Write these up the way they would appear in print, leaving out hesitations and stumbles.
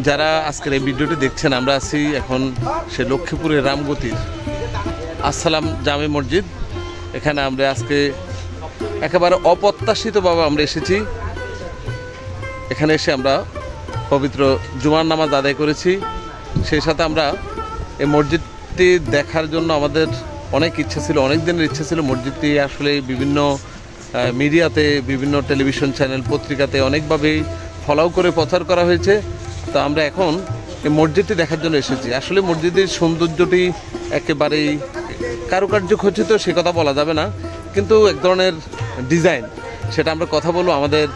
যারা আজকের এই ভিডিওটি দেখছেন, আমরা আছি এখন সে লক্ষ্মীপুরের রামগতির আসসালাম জামে মসজিদ। এখানে আমরা আজকে একেবারে অপ্রত্যাশিতভাবে আমরা এসেছি। এখানে এসে আমরা পবিত্র জুমার নামাজ আদায় করেছি। সেই সাথে আমরা এই মসজিদটি দেখার জন্য আমাদের অনেক ইচ্ছা ছিল, অনেক দিনের ইচ্ছা ছিল। মসজিদটি আসলে বিভিন্ন মিডিয়াতে, বিভিন্ন টেলিভিশন চ্যানেল, পত্রিকাতে অনেকভাবেই ফলো করে প্রচার করা হয়েছে। তো আমরা এখন এই মসজিদটি দেখার জন্য এসেছি। আসলে মসজিদের সৌন্দর্যটি একেবারেই কারুকার্য খচিত, সে কথা বলা যাবে না, কিন্তু এক ধরনের ডিজাইন, সেটা আমরা কথা বলবো। আমাদের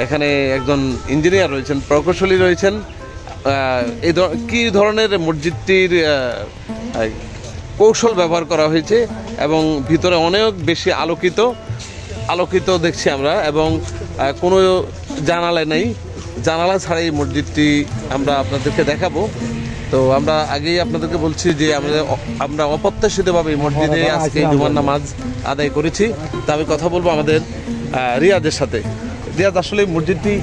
এখানে একজন ইঞ্জিনিয়ার রয়েছেন, প্রকৌশলী রয়েছেন। এই কী ধরনের মসজিদটির কৌশল ব্যবহার করা হয়েছে এবং ভিতরে অনেক বেশি আলোকিত দেখছি আমরা, এবং কোনো জানালা নেই, জানালা ছাড়াই মসজিদটি আমরা আপনাদেরকে দেখাবো। তো আমরা আগেই আপনাদেরকে বলছি যে আমরা অপ্রত্যাশিতভাবে মসজিদে আজকে জুমার নামাজ আদায় করেছি। তা আমি কথা বলবো আমাদের রিয়াজের সাথে। রিয়াজ, আসলে মসজিদটি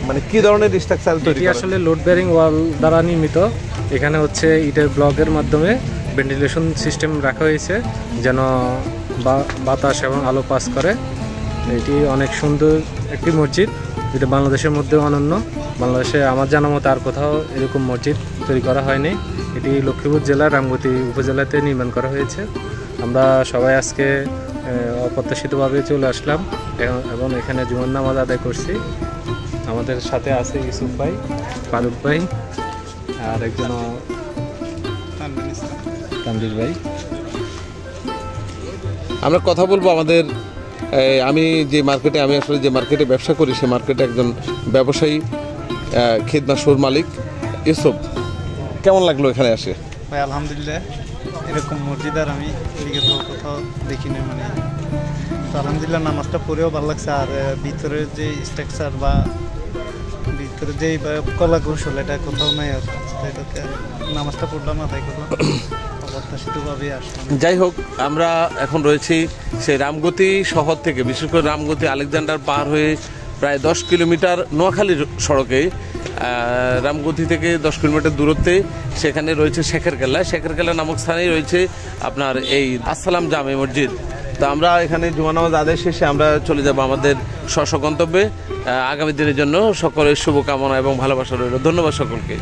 মানে কি ধরনের স্ট্রাকচার তৈরি? আসলে লোড বেয়ারিং ওয়াল দ্বারা নির্মিত। এখানে হচ্ছে ইটের ব্লকের মাধ্যমে ভেন্টিলেশন সিস্টেম রাখা হয়েছে যেন বাতাস এবং আলো পাস করে। এটি অনেক সুন্দর একটি মসজিদ, যেটা বাংলাদেশের মধ্যে অনন্য। বাংলাদেশে আমার জানা মতো আর কোথাও এরকম মসজিদ তৈরি করা হয়নি। এটি লক্ষ্মীপুর জেলার রামগতি উপজেলাতে নির্মাণ করা হয়েছে। আমরা সবাই আজকে অপ্রত্যাশিতভাবে চলে আসলাম এবং এখানে জুমার নামাজ আদায় করছি। আমাদের সাথে আছে ইউসুফ ভাই, ফারুক ভাই, আর একজন তানভীর ভাই। আমরা কথা বলবো আমাদের আমি আসলে যে মার্কেটে ব্যবসা করি, সে মার্কেটে একজন ব্যবসায়ী, খিদনা শোর মালিক ইউসুফ। কেমন লাগলো এখানে আসে? ভাই আলহামদুলিল্লাহ, এরকম মসজিদ আর আমি বিগত কোথাও দেখি না। মানে তো আলহামদুলিল্লাহ নামাজটা পড়েও ভালো লাগছে। আর ভিতরের যে স্ট্রাকচার বা ভিতরে যে কলা কৌশল, এটা কোথাও নাই। আর এটাতে নামাজটা পড়লাম, আদায় করলাম, অপ্রত্যাশিতভাবে আসলাম। যাই হোক, আমরা এখন রয়েছি সেই রামগতি শহর থেকে, বিশেষ করে রামগতি আলেকজান্ডার পার হয়ে প্রায় 10 কিলোমিটার নোয়াখালীর সড়কে, রামগতি থেকে 10 কিলোমিটার দূরত্বে সেখানে রয়েছে শেখের কেল্লা নামক স্থানেই রয়েছে আপনার এই আসসালাম জামে মসজিদ। তো আমরা এখানে জুমা নামাজ আদায় শেষে আমরা চলে যাব আমাদের স্ব গন্তব্যে। আগামী দিনের জন্য সকলের শুভকামনা এবং ভালোবাসা রইল। ধন্যবাদ সকলকে।